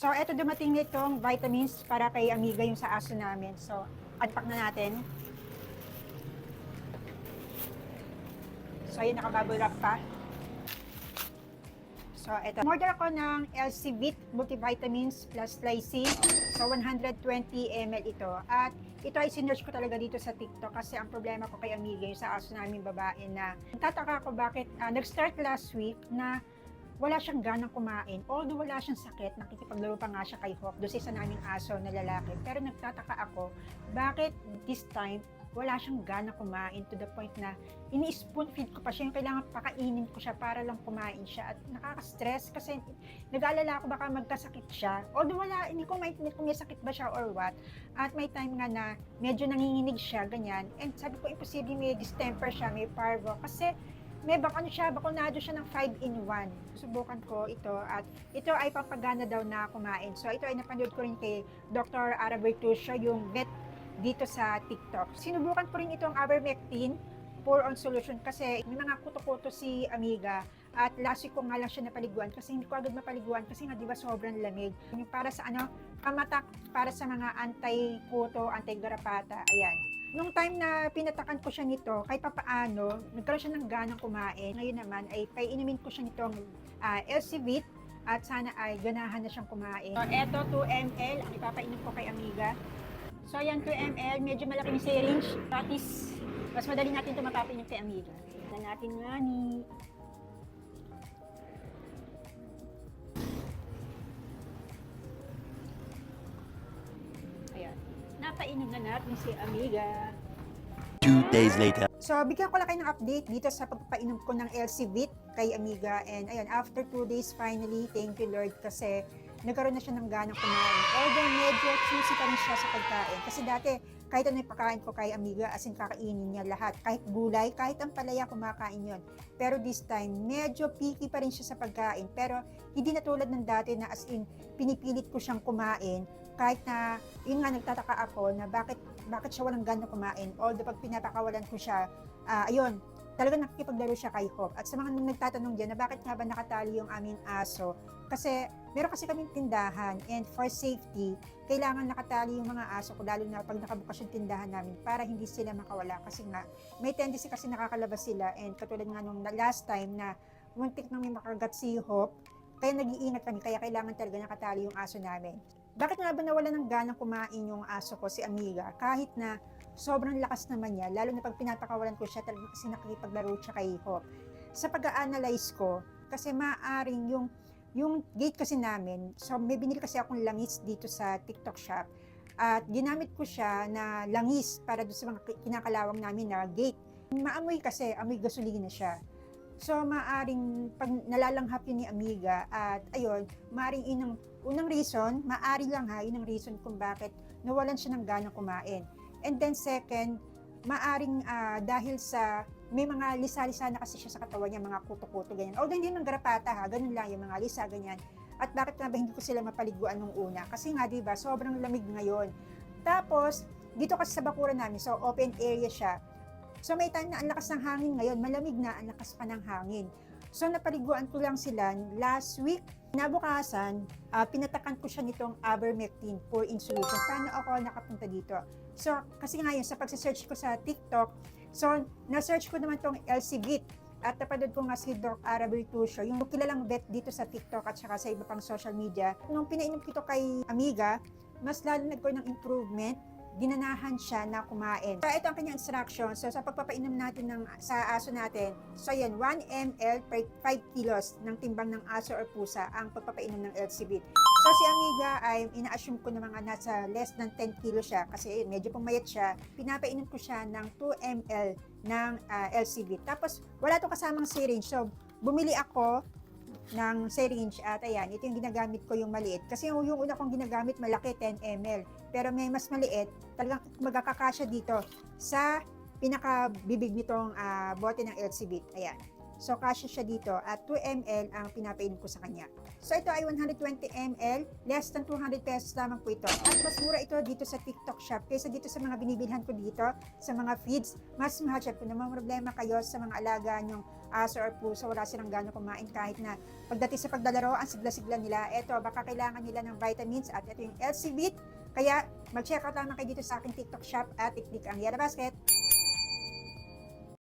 So, eto dumating nitong vitamins para kay Amiga yung sa aso namin. So, unpack na natin. So, yun, nakabubble wrap pa. So, eto. Order ako ng LC Vit Multivitamins plus Lysine. So, 120 ml ito. At ito ay sinerge ko talaga dito sa TikTok kasi ang problema ko kay Amiga yung sa aso namin babae na tataka ko bakit nag-start last week na wala siyang ganang kumain. Although wala siyang sakit, nakikipaglaro pa nga siya kay Hawk, doon sa isa naming aso na lalaki. Pero nagtataka ako, bakit this time, wala siyang ganang kumain to the point na ini-spoon feed ko pa siya, yung kailangan pakainin ko siya para lang kumain siya. At nakaka-stress kasi nag-aalala ako baka magkasakit siya. Although wala, hindi ko maintindihan kung may sakit ba siya or what. At may time nga na medyo nanginginig siya, ganyan. And sabi ko, imposible may distemper siya, may parvo. Kasi may bakunado siya ng 5-in-1. Subukan ko ito at ito ay papagana daw na kumain. So ito ay napanood ko rin kay Dr. Ara Bertuccio, yung vet dito sa TikTok. Sinubukan ko rin itong Ivermectin pour-on solution kasi may mga kuto-kuto si Amiga at last week ko nga lang siya napaliguan kasi hindi ko agad mapaliguan kasi nga di ba sobrang lamig. Yung para sa pamatak para sa mga anti-kuto, anti-garapata, ayan. Nung time na pinatakan ko siya nito, kahit papaano, nagkaroon siya ng ganang kumain. Ngayon naman ay painumin ko siya nitong LC Vit at sana ay ganahan na siyang kumain. So, eto 2 ml ang ipapainom ko kay Amiga. So ayan 2 ml, medyo malaking syringe. At least, mas madali natin ito mapapainom kay Amiga. Tignan natin nga ni... Napainom na natin si Amiga. 2 days later. So, bigyan ko lang kayo ng update dito sa pagpapainom ko ng LC Vit kay Amiga. And ayun, after 2 days, finally, thank you Lord kasi nagkaroon na siya ng ganang kumain. Although medyo choosy pa rin siya sa pagkain. Kasi dati, kahit ano yung pagkain ko kay Amiga, as in kakainin niya lahat. Kahit gulay, kahit ang palaya, kumakain yon. Pero this time, medyo picky pa rin siya sa pagkain. Pero hindi na tulad ng dati na as in, pinipilit ko siyang kumain. Kahit na, yun nga, nagtataka ako na bakit siya walang gana kumain. Although pag pinapakawalan ko siya, ayun, talagang nakikipaglaro siya kay Hope. At sa mga nagtatanong dyan na bakit nga ba nakatali yung aming aso, kasi meron kasi kaming tindahan and for safety, kailangan nakatali yung mga aso ko, lalo na pag nakabukas yung tindahan namin para hindi sila makawala. Kasi nga, may tendency kasi nakakalabas sila and katulad nga nung last time na muntik nang may makagat si Hope, kaya nag-iingat kami, kaya kailangan talaga nakatali yung aso namin. Bakit nga ba nawala ng ganang kumain yung aso ko, si Amiga, kahit na sobrang lakas naman niya, lalo na pag pinapakawalan ko siya, talagang kasi nakikipaglaro siya kay Hope. Sa pag-a-analyze ko, kasi maaring yung gate kasi namin, so may binili kasi akong langis dito sa TikTok shop, at ginamit ko siya na langis para doon sa mga kinakalawang namin na gate. Maamoy kasi, amoy gasolina siya. So, maaring pag nalalanghap yun ni Amiga at ayun, maaring unang reason, maari lang ha, yun ang reason kung bakit nawalan siya ng ganang kumain. And then second, maaring dahil sa may mga lisa-lisa na kasi siya sa katawan niya, mga kuto-kuto, ganyan. Although hindi naman garapata ha, ganun lang yung mga lisa, ganyan. At bakit nga ba hindi ko sila mapaliguan nung una? Kasi nga diba, sobrang lamig ngayon. Tapos, dito kasi sa bakuran namin, so open area siya. So may time na ang lakas ng hangin ngayon, malamig na, ang lakas pa ng hangin. So napaliguan ko lang sila last week. Nabukasan, pinatakan ko siya nitong Ivermectin pour-in solution. Paano ako nakapunta dito? So kasi ngayon sa pagsisearch ko sa TikTok, so na-search ko naman tong LC Vit. At napanood ko nga si Dr. Ara Bertuccio, yung kilalang vet dito sa TikTok at saka sa iba pang social media. Nung pinainom ko ito kay Amiga, mas lalo nagkaroon ng improvement, ginanahan siya na kumain. So, ito ang kanyang instruction. So, sa pagpapainom natin sa aso natin, so yan, 1 ml per 5 kilos ng timbang ng aso or pusa ang pagpapainom ng LC Vit. So, si Amiga ay ina-assume ko na mga nasa less than 10 kilos siya kasi medyo pumayat siya. Pinapainom ko siya ng 2 ml ng LC Vit. Tapos, wala itong kasamang syringe. So, bumili ako ng syringe at ayan, ito yung ginagamit ko yung maliit. Kasi yung una kong ginagamit malaki, 10 ml. Pero may mas maliit, talagang magkakasya dito sa pinakabibig nitong bote ng LC Vit. Ayan. So, kasya siya dito at 2 ml ang pinapainom ko sa kanya. So, ito ay 120 ml, less than 200 pesos lamang po ito. At mas mura ito dito sa TikTok shop kaysa dito sa mga binibilhan ko dito, sa mga feeds. Mas mahal siya. Kung naman problema kayo sa mga alaga nyong aso or puso, wala silang gano'ng kumain kahit na pagdating sa paglalaro, ang sigla-sigla nila. Eto, baka kailangan nila ng vitamins at ito yung LC Vit. Kaya mag-check out lang kayo dito sa aking TikTok shop at Tiktik ang Yara Basket.